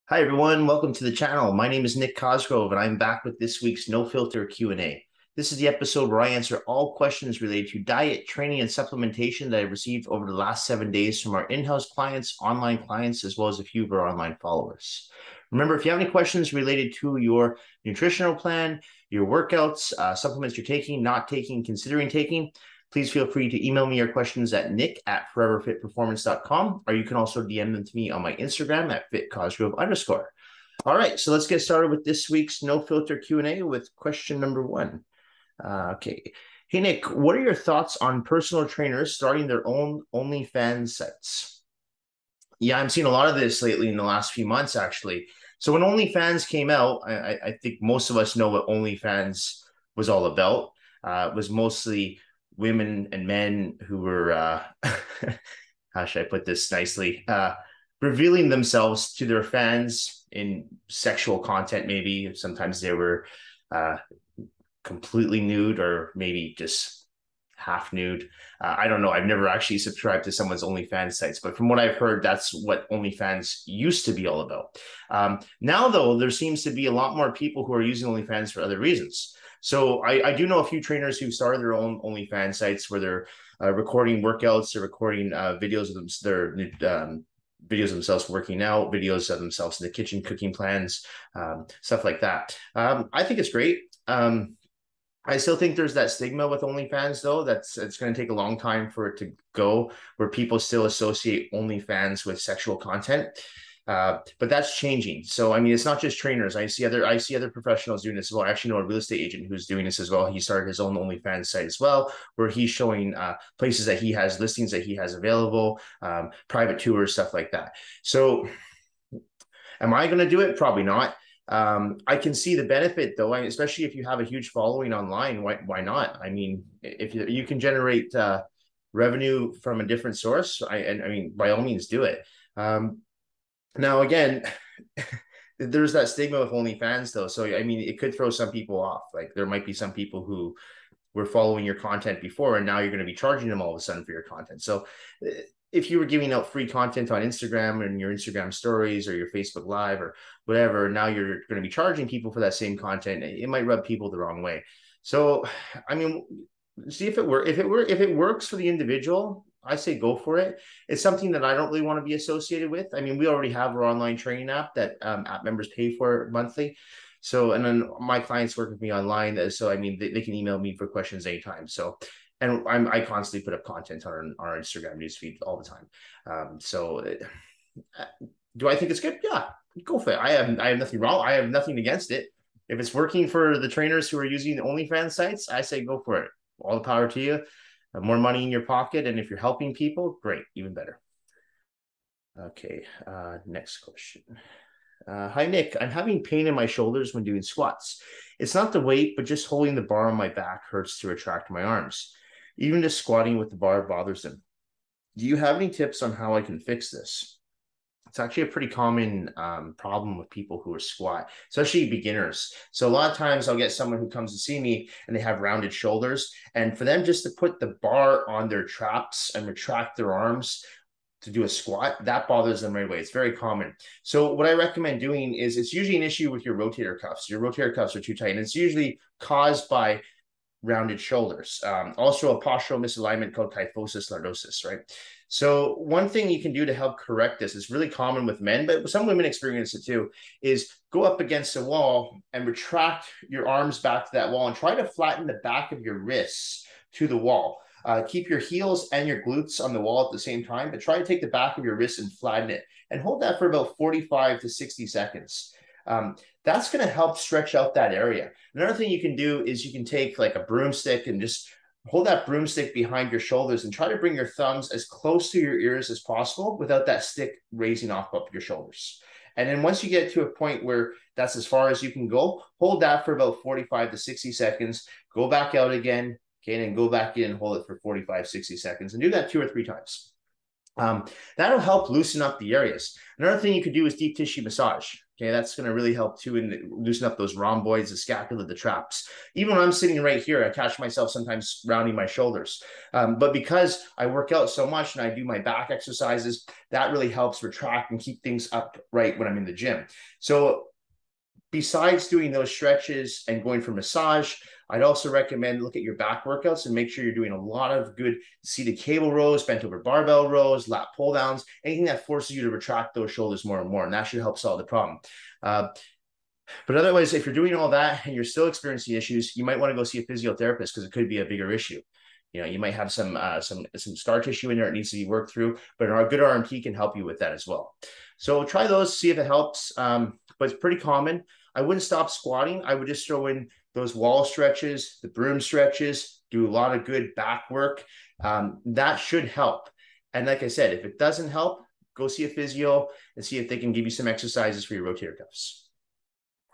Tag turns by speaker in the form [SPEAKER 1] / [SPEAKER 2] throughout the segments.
[SPEAKER 1] Hi everyone, welcome to the channel. My name is Nick Cosgrove and I'm back with this week's No Filter Q&A. This is the episode where I answer all questions related to diet, training, and supplementation that I've received over the last 7 days from our in-house clients, online clients, as well as a few of our online followers. Remember, if you have any questions related to your nutritional plan, your workouts, supplements you're taking, not taking, considering taking, please feel free to email me your questions at nick@foreverfitperformance.com, or you can also DM them to me on my Instagram at fitcosgrove_. All right, so let's get started with this week's No Filter Q&A with question number one. Okay. Hey, Nick, what are your thoughts on personal trainers starting their own OnlyFans sites? Yeah, I'm seeing a lot of this lately in the last few months, actually. So when OnlyFans came out, I think most of us know what OnlyFans was all about. It was mostly women and men who were, how should I put this nicely, revealing themselves to their fans in sexual content, maybe. Sometimes they were completely nude or maybe just half nude. I don't know. I've never actually subscribed to someone's OnlyFans sites, but from what I've heard, that's what OnlyFans used to be all about. Now, though, there seems to be a lot more people who are using OnlyFans for other reasons. So I do know a few trainers who started their own OnlyFans sites where they're recording workouts, they're recording videos of videos of themselves working out, videos of themselves in the kitchen cooking plans, stuff like that. I think it's great. I still think there's that stigma with OnlyFans, though. It's going to take a long time for it to go, where people still associate OnlyFans with sexual content. But that's changing. So I mean, it's not just trainers. I see other professionals doing this as well. I actually know a real estate agent who's doing this as well. He started his own OnlyFans site as well, where he's showing places that he has, listings that he has available, private tours, stuff like that. So am I going to do it? Probably not. I can see the benefit though, especially if you have a huge following online. Why not? I mean, if you can generate revenue from a different source, I mean, by all means, do it. Now, again, there's that stigma with OnlyFans though. So I mean, it could throw some people off. Like there might be some people who were following your content before, and now you're going to be charging them all of a sudden for your content. So if you were giving out free content on Instagram and your Instagram stories or your Facebook Live or whatever, now you're going to be charging people for that same content. It might rub people the wrong way. So, I mean, see if it works for the individual. I say go for it. It's something that I don't really want to be associated with. I mean, we already have our online training app that app members pay for monthly. So, and then my clients work with me online. So, I mean, they can email me for questions anytime. So, and I constantly put up content on our Instagram newsfeed all the time. Do I think it's good? Yeah, go for it. I have nothing wrong. I have nothing against it. If it's working for the trainers who are using OnlyFans sites, I say go for it. All the power to you. More money in your pocket, and if you're helping people, great, even better. Okay, next question. Hi, Nick. I'm having pain in my shoulders when doing squats. It's not the weight, but just holding the bar on my back hurts to retract my arms. Even just squatting with the bar bothers them. Do you have any tips on how I can fix this? It's actually a pretty common problem with people who are squat, especially beginners. So a lot of times I'll get someone who comes to see me and they have rounded shoulders. And for them just to put the bar on their traps and retract their arms to do a squat, that bothers them right away. It's very common. So what I recommend doing is it's usually an issue with your rotator cuffs. Your rotator cuffs are too tight, and it's usually caused by rounded shoulders. Also a postural misalignment called kyphosis lordosis, right? So one thing you can do to help correct this is really common with men, but some women experience it too, is go up against a wall and retract your arms back to that wall and try to flatten the back of your wrists to the wall. Keep your heels and your glutes on the wall at the same time, but try to take the back of your wrist and flatten it and hold that for about 45 to 60 seconds. That's going to help stretch out that area. Another thing you can do is you can take like a broomstick and just hold that broomstick behind your shoulders and try to bring your thumbs as close to your ears as possible without that stick raising off up your shoulders. And then once you get to a point where that's as far as you can go, hold that for about 45 to 60 seconds, go back out again, okay, and then go back in and hold it for 45, 60 seconds and do that 2 or 3 times. Um, that'll help loosen up the areas. Another thing you could do is deep tissue massage. Okay, that's going to really help too and loosen up those rhomboids, the scapula, the traps. Even when I'm sitting right here, I catch myself sometimes rounding my shoulders. But because I work out so much and I do my back exercises, that really helps retract and keep things upright when I'm in the gym. So besides doing those stretches and going for massage, I'd also recommend look at your back workouts and make sure you're doing a lot of good seated cable rows, bent over barbell rows, lat pull downs, anything that forces you to retract those shoulders more and more. And that should help solve the problem. But otherwise, if you're doing all that and you're still experiencing issues, you might want to go see a physiotherapist because it could be a bigger issue. You know, you might have some scar tissue in there that needs to be worked through, but a good RMP can help you with that as well. So try those, see if it helps. But it's pretty common. I wouldn't stop squatting. I would just throw in those wall stretches, the broom stretches, do a lot of good back work. That should help. And like I said, if it doesn't help, go see a physio and see if they can give you some exercises for your rotator cuffs.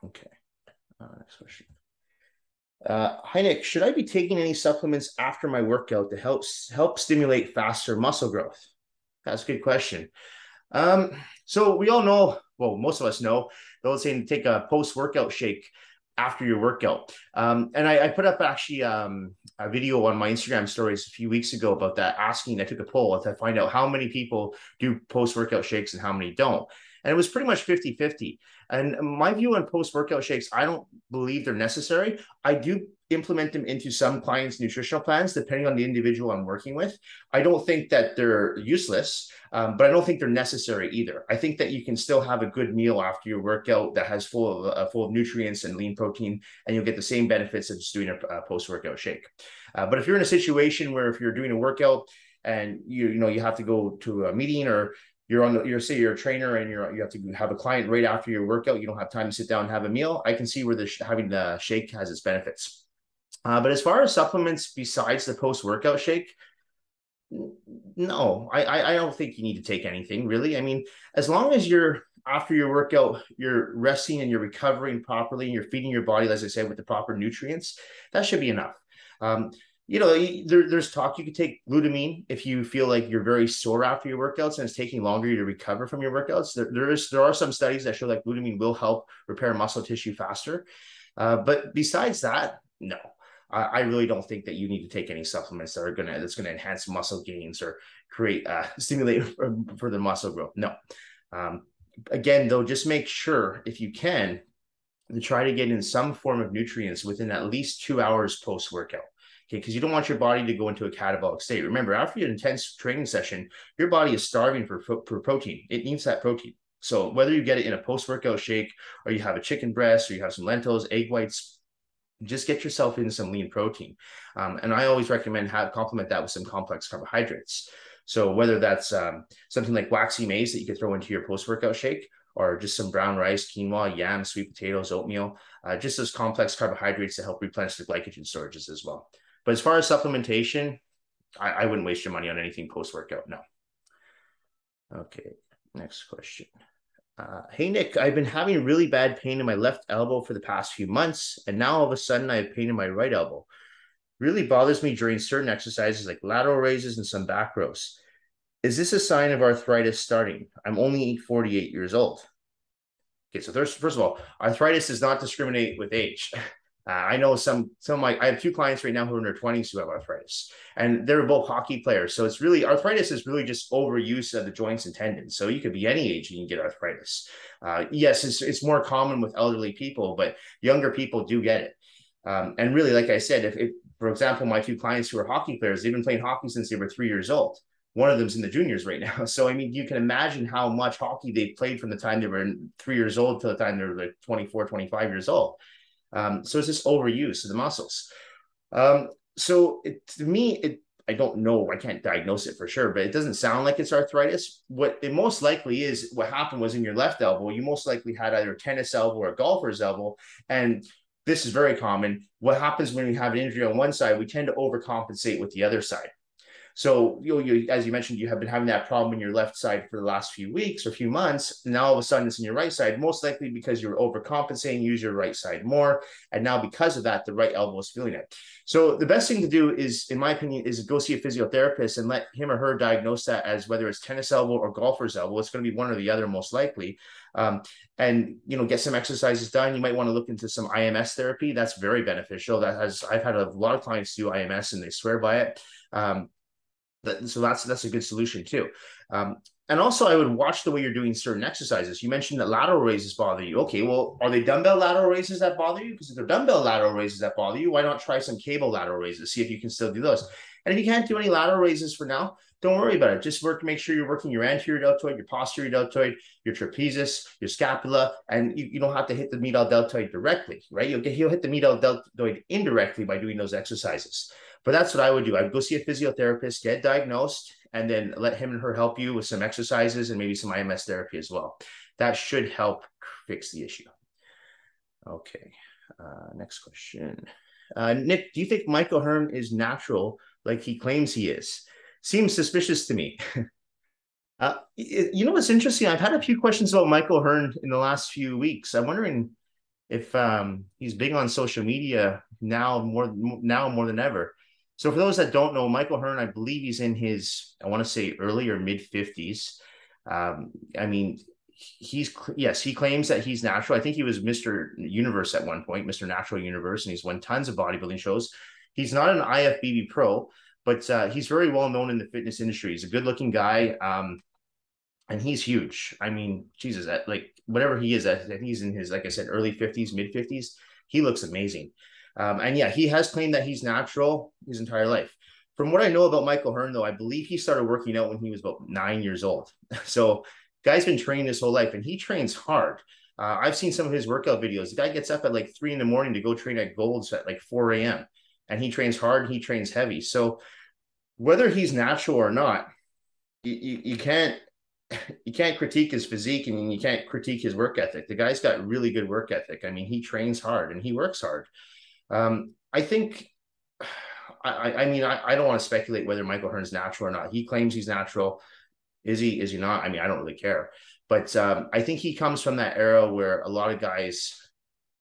[SPEAKER 1] Okay. Next question. Hi, Nick. Should I be taking any supplements after my workout to help stimulate faster muscle growth? That's a good question. So we all know, well, most of us know, they'll say to take a post-workout shake after your workout. And I put up actually a video on my Instagram stories a few weeks ago about that, asking, I took a poll to find out how many people do post-workout shakes and how many don't. And it was pretty much 50-50. And my view on post-workout shakes, I don't believe they're necessary. I do implement them into some clients' nutritional plans, depending on the individual I'm working with. I don't think that they're useless, but I don't think they're necessary either. I think that you can still have a good meal after your workout that has full of nutrients and lean protein, and you'll get the same benefits of just doing a post-workout shake. But if you're in a situation where if you're doing a workout and you have to go to a meeting, or say you're a trainer and you have to have a client right after your workout, you don't have time to sit down and have a meal, I can see where having the shake has its benefits. But as far as supplements besides the post-workout shake, no, I don't think you need to take anything really. I mean, as long as after your workout, you're resting and you're recovering properly and you're feeding your body, as I said, with the proper nutrients, that should be enough. There's talk you could take glutamine if you feel like you're very sore after your workouts and it's taking longer to recover from your workouts. There are some studies that show that glutamine will help repair muscle tissue faster. But besides that, no. I really don't think that you need to take any supplements that's gonna enhance muscle gains or create stimulate for the muscle growth. No. Again, though, just make sure if you can to try to get in some form of nutrients within at least 2 hours post-workout. Okay, because you don't want your body to go into a catabolic state. Remember, after an intense training session, your body is starving for protein. It needs that protein. So whether you get it in a post-workout shake or you have a chicken breast or you have some lentils, egg whites, just get yourself in some lean protein. And I always recommend complement that with some complex carbohydrates. So whether that's something like waxy maize that you could throw into your post-workout shake, or just some brown rice, quinoa, yam, sweet potatoes, oatmeal, just those complex carbohydrates to help replenish the glycogen storages as well. But as far as supplementation, I wouldn't waste your money on anything post-workout, no. Okay, next question. Hey, Nick, I've been having really bad pain in my left elbow for the past few months, and now all of a sudden I have pain in my right elbow. Really bothers me during certain exercises like lateral raises and some back rows. Is this a sign of arthritis starting? I'm only 48 years old. Okay, so first of all, arthritis does not discriminate with age. I know I have 2 clients right now who are in their 20s who have arthritis, and they're both hockey players. So arthritis is really just overuse of the joints and tendons. So you could be any age and you can get arthritis. Yes, it's more common with elderly people, but younger people do get it. And really, like I said, if for example, my 2 clients who are hockey players, they've been playing hockey since they were 3 years old. One of them's in the juniors right now. So, I mean, you can imagine how much hockey they played from the time they were 3 years old to the time they were like 24, 25 years old. So it's just overuse of the muscles. To me, I don't know, I can't diagnose it for sure, but it doesn't sound like it's arthritis. What it most likely is, what happened was in your left elbow, you most likely had either a tennis elbow or a golfer's elbow. And this is very common. What happens when we have an injury on one side, we tend to overcompensate with the other side. So, as you mentioned, you have been having that problem in your left side for the last few weeks or few months. Now, all of a sudden, it's in your right side, most likely because you're overcompensating, use your right side more. And now, because of that, the right elbow is feeling it. So, the best thing to do is, in my opinion, is go see a physiotherapist and let him or her diagnose that as whether it's tennis elbow or golfer's elbow. It's going to be one or the other, most likely. And get some exercises done. You might want to look into some IMS therapy. That's very beneficial. I've had a lot of clients do IMS and they swear by it. So that's a good solution too. And also, I would watch the way you're doing certain exercises. You mentioned that lateral raises bother you. Okay, well, are they dumbbell lateral raises that bother you? Because if they're dumbbell lateral raises that bother you, why not try some cable lateral raises? See if you can still do those. And if you can't do any lateral raises for now, don't worry about it. Just make sure you're working your anterior deltoid, your posterior deltoid, your trapezius, your scapula, and you don't have to hit the medial deltoid directly, right? You'll hit the medial deltoid indirectly by doing those exercises. But that's what I would do. I'd go see a physiotherapist, get diagnosed, and then let him and her help you with some exercises and maybe some IMS therapy as well. That should help fix the issue. Okay, next question. Nick, do you think Michael Hearn is natural like he claims he is? Seems suspicious to me. What's interesting? I've had a few questions about Michael Hearn in the last few weeks. I'm wondering if he's big on social media now more than ever. So for those that don't know, Michael Hearn, I believe he's in his, I want to say early or mid 50s. He claims that he's natural. I think he was Mr. Universe at one point, Mr. Natural Universe, and he's won tons of bodybuilding shows. He's not an IFBB pro, but he's very well known in the fitness industry. He's a good looking guy. And he's huge. I mean, Jesus, whatever he is, I think he's in his, like I said, early 50s, mid 50s. He looks amazing. And yeah, he has claimed that he's natural his entire life. From what I know about Michael Hearn, though, I believe he started working out when he was about 9 years old. So guy's been training his whole life and he trains hard. I've seen some of his workout videos. The guy gets up at like 3 a.m. to go train at Gold's at like 4 a.m. And he trains hard and he trains heavy. So whether he's natural or not, you can't critique his physique and you can't critique his work ethic. The guy's got really good work ethic. I mean, he trains hard and he works hard. I think, I don't want to speculate whether Michael Hearn's natural or not. He claims he's natural. Is he not? I mean, I don't really care. But I think he comes from that era where a lot of guys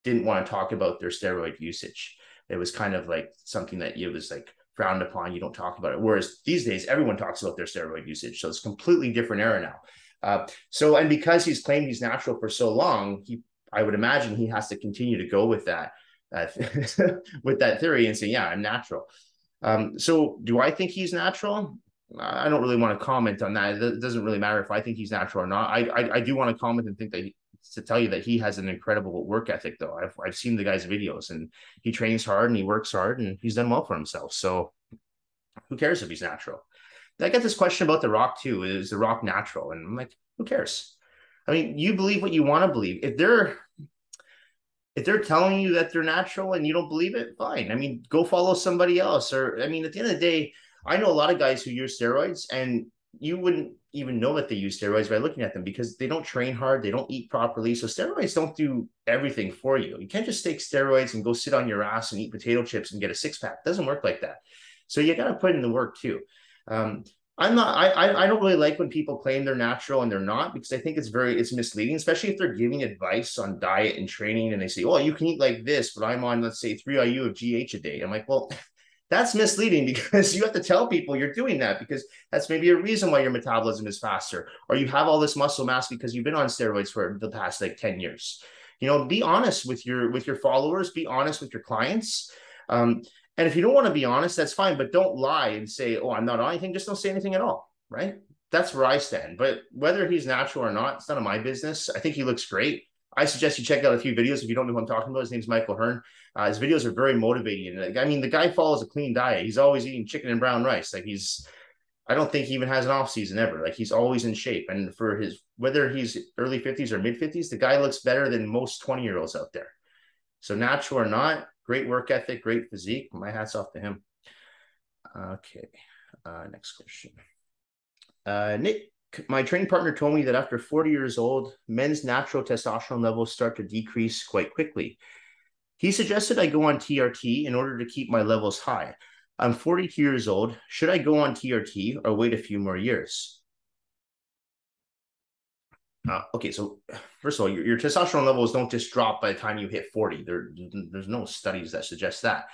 [SPEAKER 1] didn't want to talk about their steroid usage. It was kind of like something that it was like frowned upon. You don't talk about it. Whereas these days, everyone talks about their steroid usage. So it's a completely different era now. And because he's claimed he's natural for so long, I would imagine he has to continue to go with that. With that theory and say, yeah, I'm natural. So do I think he's natural? I don't really want to comment on that. It doesn't really matter if I think he's natural or not. I do want to comment and think that to tell you that he has an incredible work ethic, though. I've seen the guy's videos and he trains hard and he works hard and he's done well for himself. So who cares if he's natural? I get this question about The Rock too. Is The Rock natural? And I'm like, who cares? I mean, you believe what you want to believe. If they're telling you that they're natural and you don't believe it, fine. I mean, go follow somebody else. Or, I mean, at the end of the day, I know a lot of guys who use steroids and you wouldn't even know that they use steroids by looking at them because they don't train hard. They don't eat properly. So steroids don't do everything for you. You can't just take steroids and go sit on your ass and eat potato chips and get a six pack. It doesn't work like that. So you got to put in the work too. I don't really like when people claim they're natural and they're not, because I think it's misleading, especially if they're giving advice on diet and training and they say, oh, you can eat like this, but I'm on, let's say 3 IU of GH a day. I'm like, well, that's misleading because you have to tell people you're doing that because that's maybe a reason why your metabolism is faster, or you have all this muscle mass because you've been on steroids for the past like 10 years. Be honest with your followers, be honest with your clients. And if you don't want to be honest, that's fine, but don't lie and say, oh, I'm not on anything. Just don't say anything at all, right? That's where I stand. But whether he's natural or not, it's none of my business. I think he looks great. I suggest you check out a few videos if you don't know who I'm talking about. His name's Michael Hearn. His videos are very motivating. I mean, the guy follows a clean diet. He's always eating chicken and brown rice. I don't think he even has an off season ever. Like, he's always in shape. And for whether he's early 50s or mid 50s, the guy looks better than most 20-year-olds out there. So natural or not, great work ethic, great physique. My hat's off to him. Okay. Next question. Nick, my training partner told me that after 40 years old, men's natural testosterone levels start to decrease quite quickly. He suggested I go on TRT in order to keep my levels high. I'm 42 years old. Should I go on TRT or wait a few more years? Okay, so first of all, your testosterone levels don't just drop by the time you hit 40. There's no studies that suggest that.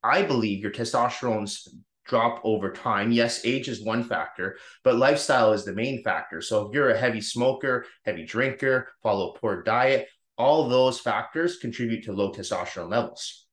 [SPEAKER 1] I believe your testosterones drop over time. Yes, age is one factor, but lifestyle is the main factor. So if you're a heavy smoker, heavy drinker, follow a poor diet, all those factors contribute to low testosterone levels.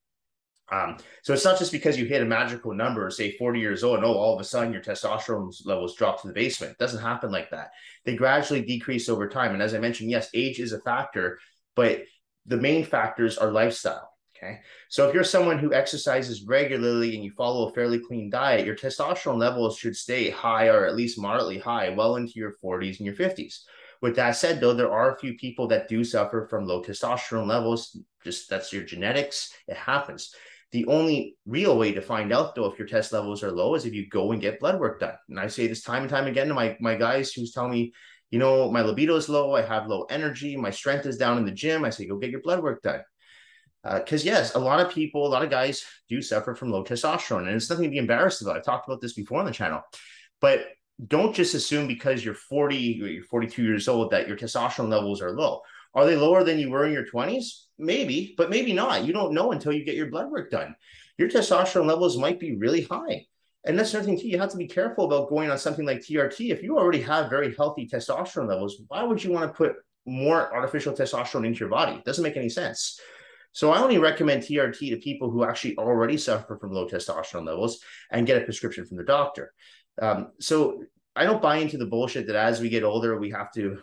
[SPEAKER 1] So it's not just because you hit a magical number, say 40 years old, and all of a sudden your testosterone levels drop to the basement. It doesn't happen like that. They gradually decrease over time. And as I mentioned, yes, age is a factor, but the main factors are lifestyle. Okay. So if you're someone who exercises regularly and you follow a fairly clean diet, your testosterone levels should stay high or at least moderately high well into your 40s and your 50s. With that said, though, there are a few people that do suffer from low testosterone levels. Just that's your genetics. It happens. The only real way to find out, though, if your test levels are low is if you go and get blood work done. And I say this time and time again to my guys who's telling me, you know, my libido is low, I have low energy, my strength is down in the gym. I say, go get your blood work done. Because yes, a lot of people, a lot of guys do suffer from low testosterone, and it's nothing to be embarrassed about. I've talked about this before on the channel, but don't just assume because you're 40 or you're 42 years old that your testosterone levels are low. Are they lower than you were in your 20s? Maybe, but maybe not. You don't know until you get your blood work done. Your testosterone levels might be really high. And that's another thing too. You have to be careful about going on something like TRT. If you already have very healthy testosterone levels, why would you want to put more artificial testosterone into your body? It doesn't make any sense. So I only recommend TRT to people who actually already suffer from low testosterone levels and get a prescription from the doctor. So I don't buy into the bullshit that as we get older, we have to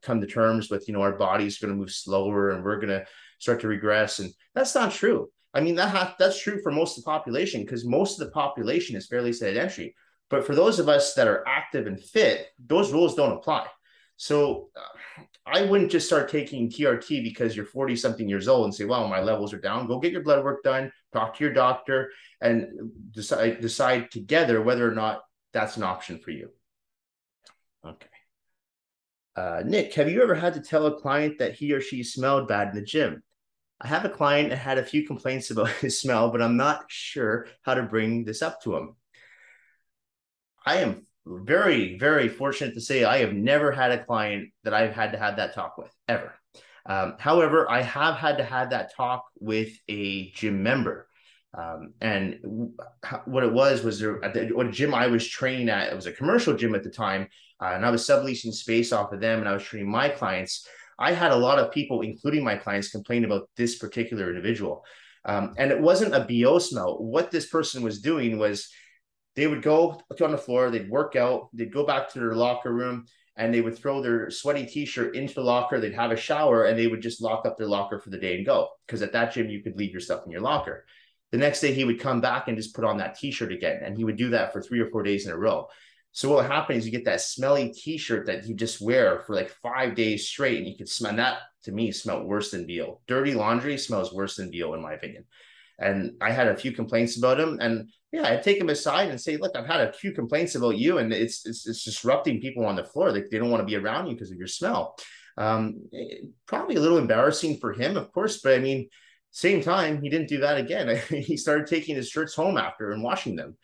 [SPEAKER 1] come to terms with, you know, our body's going to move slower and we're going to start to regress. And that's not true. I mean, that's true for most of the population because most of the population is fairly sedentary. But for those of us that are active and fit, those rules don't apply. So I wouldn't just start taking TRT because you're 40 something years old and say, well, my levels are down. Go get your blood work done, talk to your doctor, and decide together whether or not that's an option for you. Okay. Nick, have you ever had to tell a client that he or she smelled bad in the gym? I have a client that had a few complaints about his smell, but I'm not sure how to bring this up to him. I am very, very fortunate to say I have never had a client that I've had to have that talk with, ever. However, I have had to have that talk with a gym member. And what it was there at what gym I was training at, it was a commercial gym at the time, and I was subleasing space off of them and I was training my clients. I had a lot of people, including my clients, complain about this particular individual. And it wasn't a BO smell. What this person was doing was they would go on the floor, they'd work out, they'd go back to their locker room, and they would throw their sweaty t-shirt into the locker, they'd have a shower, and they would just lock up their locker for the day and go. Because at that gym, you could leave your stuff in your locker. The next day, he would come back and just put on that t-shirt again, and he would do that for 3 or 4 days in a row. So what would happen is you get that smelly t-shirt that you just wear for like 5 days straight, and you could smell that. To me, smelled worse than BO. Dirty laundry smells worse than BO, in my opinion. And I had a few complaints about him, and yeah, I'd take him aside and say, look, I've had a few complaints about you, and it's disrupting people on the floor. They don't want to be around you because of your smell. Probably a little embarrassing for him, of course, but I mean, same time, he didn't do that again. He started taking his shirts home after and washing them.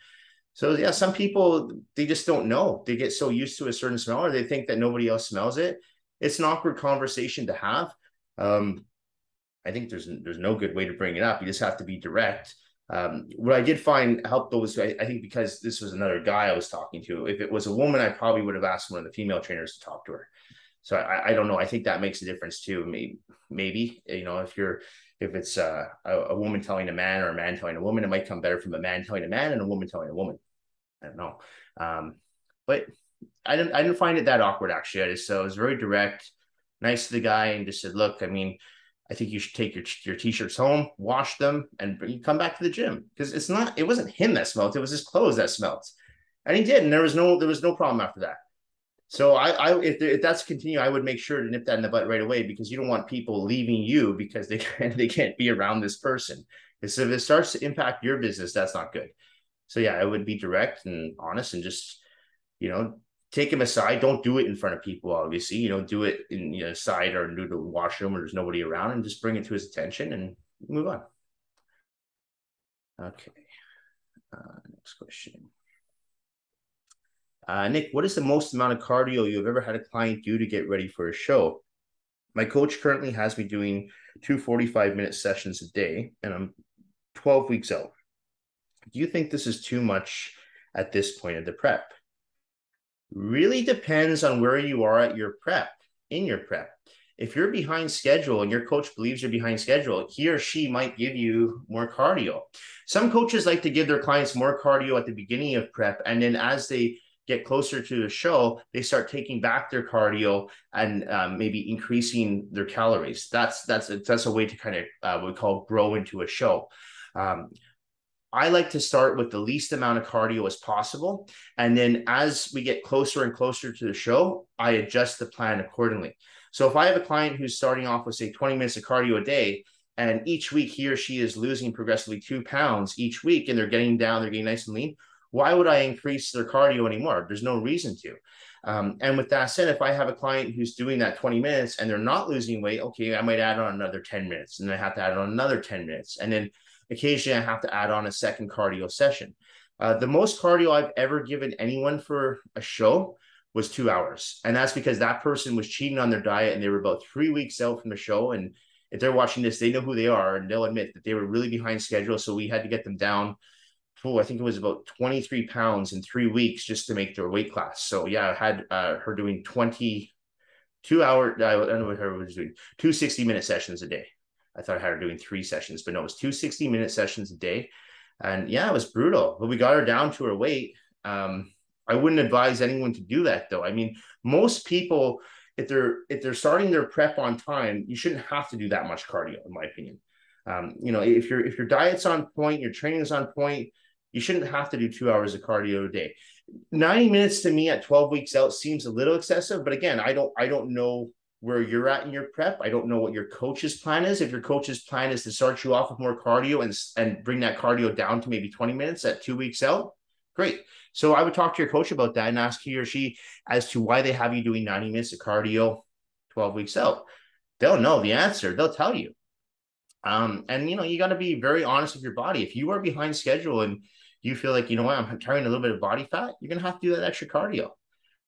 [SPEAKER 1] So yeah, some people, they just don't know. They get so used to a certain smell, or they think that nobody else smells it. It's an awkward conversation to have. I think there's no good way to bring it up. You just have to be direct. What I did find helped those, I think because this was another guy I was talking to. If it was a woman, I probably would have asked one of the female trainers to talk to her. So I don't know. I think that makes a difference too. Maybe you know, if it's a woman telling a man or a man telling a woman, it might come better from a man telling a man and a woman telling a woman. I don't know. But I didn't find it that awkward actually. So I was very direct, nice to the guy, and just said, look, I mean, I think you should take your t-shirts home, wash them, and you come back to the gym because it wasn't him that smelled, it was his clothes that smelled, and he did, and there was no problem after that. So if that's continue, I would make sure to nip that in the butt right away because you don't want people leaving you because they can't be around this person. Because if it starts to impact your business, that's not good. So yeah, I would be direct and honest and just, you know, take him aside. Don't do it in front of people, obviously. You know, do it in, you know, side or do the washroom where there's nobody around and just bring it to his attention and move on. Okay. Next question. Nick, what is the most amount of cardio you've ever had a client do to get ready for a show? My coach currently has me doing 2 45-minute sessions a day, and I'm 12 weeks out. Do you think this is too much at this point of the prep? Really depends on where you are at your prep, in your prep. If you're behind schedule and your coach believes you're behind schedule, he or she might give you more cardio. Some coaches like to give their clients more cardio at the beginning of prep, and then as they get closer to the show, they start taking back their cardio and maybe increasing their calories. That's a way to kind of what we call grow into a show. I like to start with the least amount of cardio as possible. And then as we get closer and closer to the show, I adjust the plan accordingly. So if I have a client who's starting off with, say, 20 minutes of cardio a day, and each week he or she is losing progressively 2 pounds each week, and they're getting nice and lean, why would I increase their cardio anymore? There's no reason to. And with that said, if I have a client who's doing that 20 minutes and they're not losing weight, okay, I might add on another 10 minutes, and I have to add on another 10 minutes. And then occasionally I have to add on a second cardio session. The most cardio I've ever given anyone for a show was 2 hours. And that's because that person was cheating on their diet and they were about 3 weeks out from the show. And if they're watching this, they know who they are and they'll admit that they were really behind schedule. So we had to get them down. I think it was about 23 pounds in 3 weeks just to make their weight class. So yeah, I had her doing 22 hour, I don't know what her was doing, 2 60-minute sessions a day. I thought I had her doing 3 sessions, but no, it was 2 60-minute sessions a day. And yeah, it was brutal, but we got her down to her weight. I wouldn't advise anyone to do that though. I mean, most people, if they're starting their prep on time, you shouldn't have to do that much cardio, in my opinion. If your diet's on point, your training is on point, you shouldn't have to do 2 hours of cardio a day. 90 minutes to me at 12 weeks out seems a little excessive, but again, I don't know where you're at in your prep. I don't know what your coach's plan is. If your coach's plan is to start you off with more cardio and bring that cardio down to maybe 20 minutes at 2 weeks out, great. So I would talk to your coach about that and ask he or she as to why they have you doing 90 minutes of cardio 12 weeks out. They'll know the answer. They'll tell you. And you got to be very honest with your body. If you are behind schedule and you feel like, you know what, I'm carrying a little bit of body fat, you're going to have to do that extra cardio.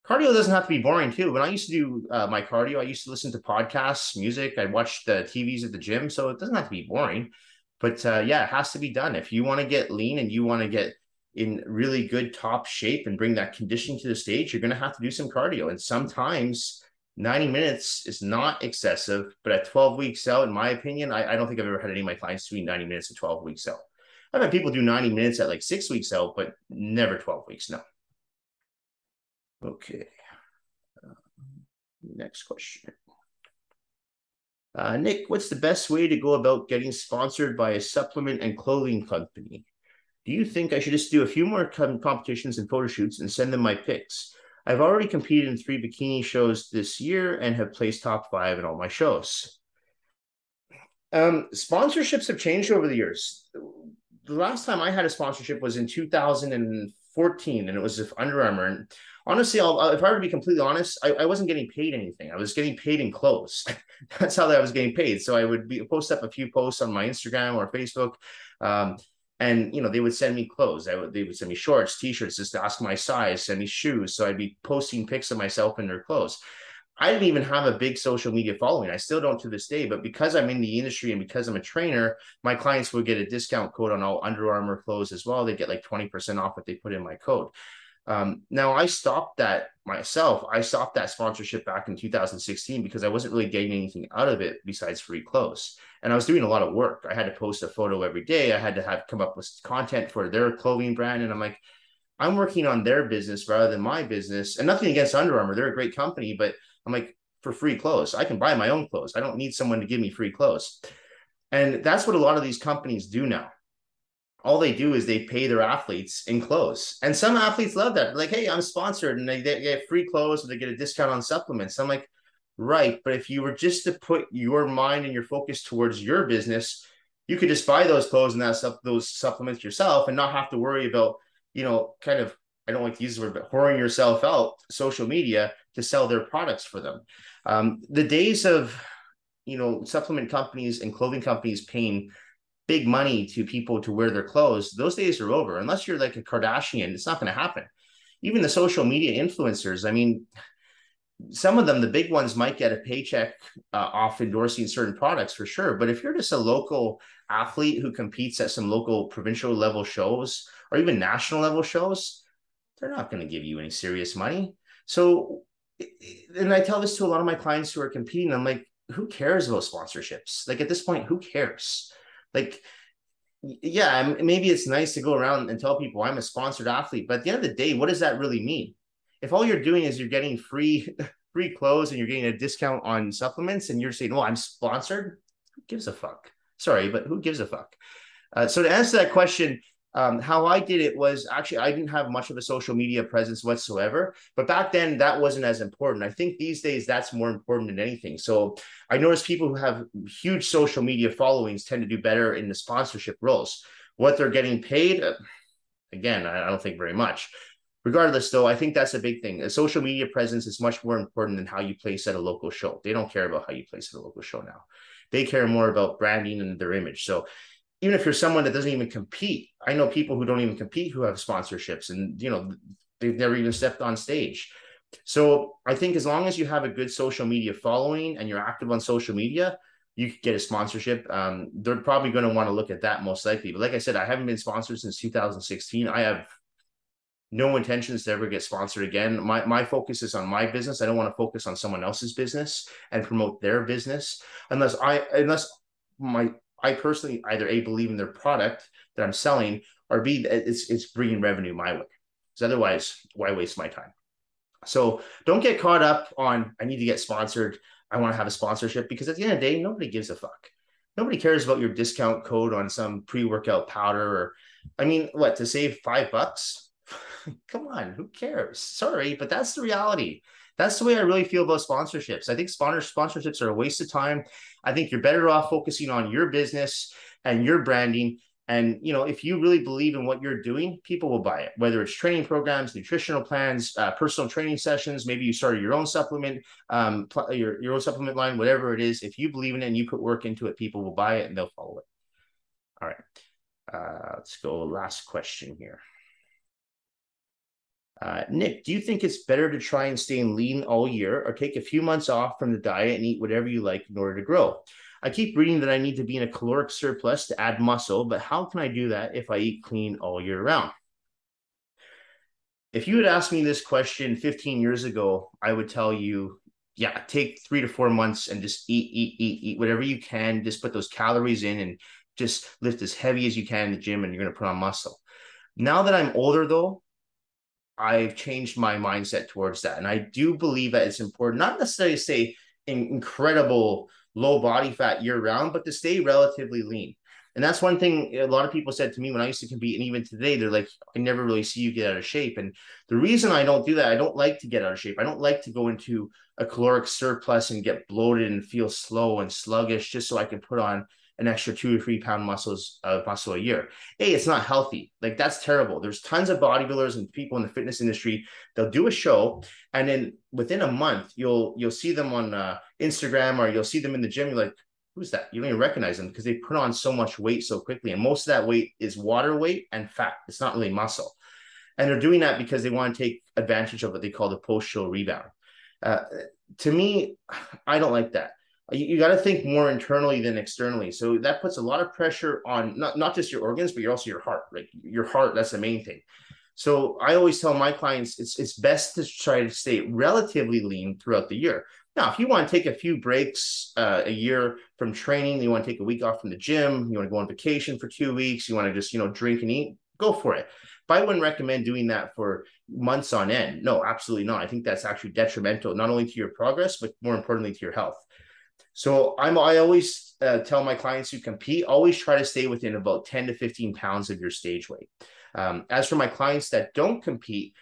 [SPEAKER 1] Cardio doesn't have to be boring too. When I used to do my cardio, I used to listen to podcasts, music. I watched the TVs at the gym. So it doesn't have to be boring. But yeah, it has to be done. If you want to get lean and you want to get in really good top shape and bring that conditioning to the stage, you're going to have to do some cardio. And sometimes 90 minutes is not excessive. But at 12 weeks out, in my opinion, I don't think I've ever had any of my clients doing 90 minutes at 12 weeks out. I've had people do 90 minutes at like 6 weeks out, but never 12 weeks. No. Okay. Next question. Nick, what's the best way to go about getting sponsored by a supplement and clothing company? Do you think I should just do a few more competitions and photo shoots and send them my pics? I've already competed in 3 bikini shows this year and have placed top 5 in all my shows. Sponsorships have changed over the years. The last time I had a sponsorship was in 2014, and it was with Under Armour. And honestly, if I were to be completely honest, I wasn't getting paid anything. I was getting paid in clothes. That's how I was getting paid. So I would post up a few posts on my Instagram or Facebook, and they would send me clothes. They would send me shorts, t-shirts, just to ask my size, send me shoes. So I'd be posting pics of myself in their clothes. I didn't even have a big social media following. I still don't to this day, but because I'm in the industry and because I'm a trainer, my clients would get a discount code on all Under Armour clothes as well. They get like 20% off if they put in my code. Now I stopped that myself. I stopped that sponsorship back in 2016 because I wasn't really getting anything out of it besides free clothes. And I was doing a lot of work. I had to post a photo every day. I had to come up with content for their clothing brand. And I'm like, I'm working on their business rather than my business. And nothing against Under Armour. They're a great company, but I'm like, for free clothes, I can buy my own clothes. I don't need someone to give me free clothes. And that's what a lot of these companies do now. All they do is they pay their athletes in clothes. And some athletes love that. Like, hey, I'm sponsored, and they get free clothes or they get a discount on supplements. I'm like, right. But if you were just to put your mind and your focus towards your business, you could just buy those clothes and those supplements yourself and not have to worry about, kind of, I don't like to use the word, but whoring yourself out social media to sell their products for them. The days of, supplement companies and clothing companies paying big money to people to wear their clothes, those days are over. Unless you're like a Kardashian, it's not going to happen. Even the social media influencers, I mean, some of them, the big ones, might get a paycheck off endorsing certain products for sure. But if you're just a local athlete who competes at some local provincial level shows or even national level shows, they're not going to give you any serious money. So, and I tell this to a lot of my clients who are competing. I'm like, who cares about sponsorships? Like at this point, who cares? Like, yeah, maybe it's nice to go around and tell people I'm a sponsored athlete, but at the end of the day, what does that really mean? If all you're doing is you're getting free clothes and you're getting a discount on supplements and you're saying, "Oh, I'm sponsored," who gives a fuck? Sorry, but who gives a fuck? So to answer that question, how I did it was actually I didn't have much of a social media presence whatsoever. But back then, that wasn't as important. I think these days that's more important than anything. So I noticed people who have huge social media followings tend to do better in the sponsorship roles. What they're getting paid, again, I don't think very much. Regardless, though, I think that's a big thing. A social media presence is much more important than how you place at a local show. They don't care about how you place at a local show now. They care more about branding and their image. So even if you're someone that doesn't even compete, I know people who don't even compete who have sponsorships and, they've never even stepped on stage. So I think as long as you have a good social media following and you're active on social media, you could get a sponsorship. They're probably going to want to look at that most likely. But like I said, I haven't been sponsored since 2016. I have no intentions to ever get sponsored again. My focus is on my business. I don't want to focus on someone else's business and promote their business unless I personally either A, believe in their product that I'm selling, or B, it's bringing revenue my way. Because otherwise, why waste my time? So don't get caught up on, I need to get sponsored. I want to have a sponsorship, because at the end of the day, nobody gives a fuck. Nobody cares about your discount code on some pre-workout powder or, I mean, what, to save $5? Come on, who cares? Sorry, but that's the reality. That's the way I really feel about sponsorships. I think sponsorships are a waste of time. I think you're better off focusing on your business and your branding. And, if you really believe in what you're doing, people will buy it, whether it's training programs, nutritional plans, personal training sessions. Maybe you started your own supplement, your own supplement line, whatever it is. If you believe in it and you put work into it, people will buy it and they'll follow it. All right. Let's go. Last question here. Nick, do you think it's better to try and stay lean all year or take a few months off from the diet and eat whatever you like in order to grow? I keep reading that I need to be in a caloric surplus to add muscle, but how can I do that if I eat clean all year round? If you had asked me this question 15 years ago, I would tell you, yeah, take 3 to 4 months and just eat whatever you can. Just put those calories in and just lift as heavy as you can in the gym and you're going to put on muscle. Now that I'm older, though, I've changed my mindset towards that. And I do believe that it's important, not necessarily to stay incredible low body fat year round, but to stay relatively lean. And that's one thing a lot of people said to me when I used to compete. And even today, they're like, I never really see you get out of shape. And the reason I don't do that, I don't like to get out of shape. I don't like to go into a caloric surplus and get bloated and feel slow and sluggish just so I can put on an extra 2 or 3 pound muscle a year. Hey, it's not healthy. Like, that's terrible. There's tons of bodybuilders and people in the fitness industry. They'll do a show, and then within a month, you'll see them on Instagram, or you'll see them in the gym. You're like, who's that? You don't even recognize them because they put on so much weight so quickly. And most of that weight is water weight and fat. It's not really muscle. And they're doing that because they want to take advantage of what they call the post-show rebound. To me, I don't like that. You got to think more internally than externally. So that puts a lot of pressure on not just your organs, but also your heart. Like your heart, that's the main thing. So I always tell my clients it's best to try to stay relatively lean throughout the year. Now, if you want to take a few breaks a year from training, you want to take a week off from the gym, you want to go on vacation for 2 weeks, you want to just drink and eat, go for it. But I wouldn't recommend doing that for months on end. No, absolutely not. I think that's actually detrimental, not only to your progress, but more importantly to your health. So I always tell my clients who compete, always try to stay within about 10 to 15 pounds of your stage weight. As for my clients that don't compete,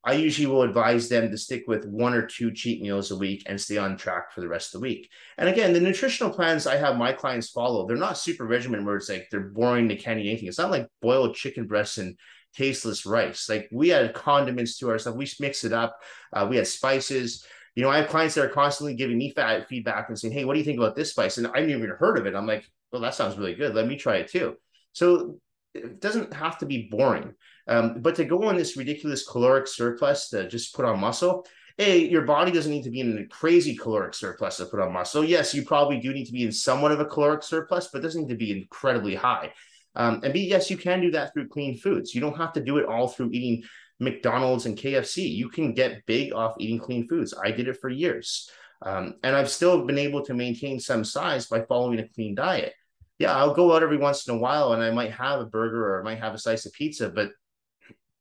[SPEAKER 1] I usually will advise them to stick with 1 or 2 cheat meals a week and stay on track for the rest of the week. And again, the nutritional plans I have my clients follow, they're not super regimen where it's like they're boring, they can't eat anything. It's not like boiled chicken breasts and tasteless rice. Like, we add condiments to our stuff. We mix it up. We had spices. I have clients that are constantly giving me feedback and saying, hey, what do you think about this spice? And I've never even heard of it. I'm like, well, that sounds really good. Let me try it too. So it doesn't have to be boring. But to go on this ridiculous caloric surplus to just put on muscle, A, your body doesn't need to be in a crazy caloric surplus to put on muscle. Yes, you probably do need to be in somewhat of a caloric surplus, but it doesn't need to be incredibly high. And B, yes, you can do that through clean foods. You don't have to do it all through eating McDonald's and KFC. You can get big off eating clean foods. I did it for years. And I've still been able to maintain some size by following a clean diet. Yeah, I'll go out every once in a while and I might have a burger or I might have a slice of pizza, but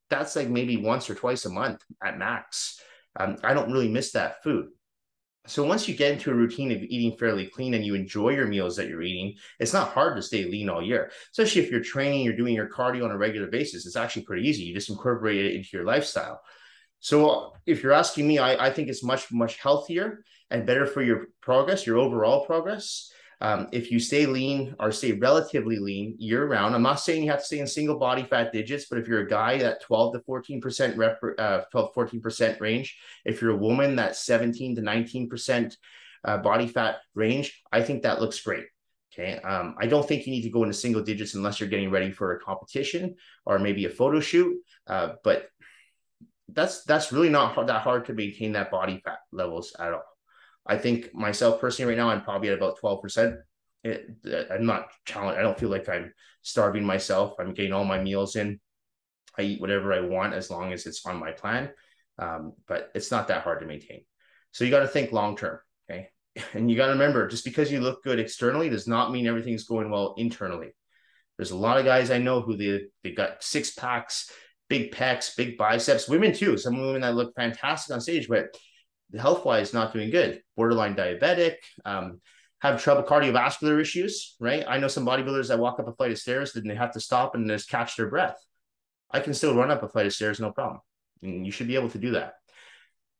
[SPEAKER 1] that's like maybe once or twice a month at max. I don't really miss that food. So once you get into a routine of eating fairly clean and you enjoy your meals that you're eating, it's not hard to stay lean all year. Especially if you're training, you're doing your cardio on a regular basis. It's actually pretty easy. You just incorporate it into your lifestyle. So if you're asking me, I think it's much, much healthier and better for your progress, your overall progress. If you stay lean or stay relatively lean year round, I'm not saying you have to stay in single body fat digits, but if you're a guy, that 12 to 14% 14% range, if you're a woman, that 17 to 19% body fat range, I think that looks great. Okay. I don't think you need to go into single digits unless you're getting ready for a competition or maybe a photo shoot. But that's really not that hard to maintain that body fat levels at all. I think myself personally right now, I'm probably at about 12%. I'm not challenged. I don't feel like I'm starving myself. I'm getting all my meals in. I eat whatever I want as long as it's on my plan. But it's not that hard to maintain. So you got to think long term. Okay. And you got to remember, just because you look good externally does not mean everything's going well internally. There's a lot of guys I know who they got six packs, big pecs, big biceps, women too. Some women that look fantastic on stage, but health-wise not doing good, borderline diabetic, have trouble cardiovascular issues, right? I know some bodybuilders that walk up a flight of stairs and they have to stop and just catch their breath. I can still run up a flight of stairs, no problem. And you should be able to do that.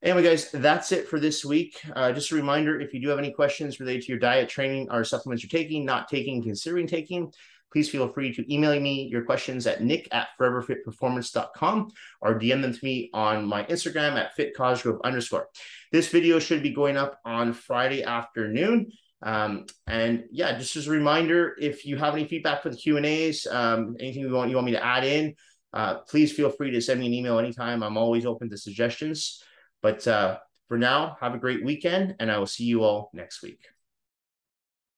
[SPEAKER 1] Anyway, guys, that's it for this week. Just a reminder, if you do have any questions related to your diet, training, or supplements you're taking, not taking, considering taking, please feel free to email me your questions at nick@foreverfitperformance.com or DM them to me on my Instagram at @fitcosgrove_. This video should be going up on Friday afternoon. And yeah, just as a reminder, if you have any feedback for the Q&As, anything you want me to add in, please feel free to send me an email anytime. I'm always open to suggestions. But for now, have a great weekend, and I will see you all next week.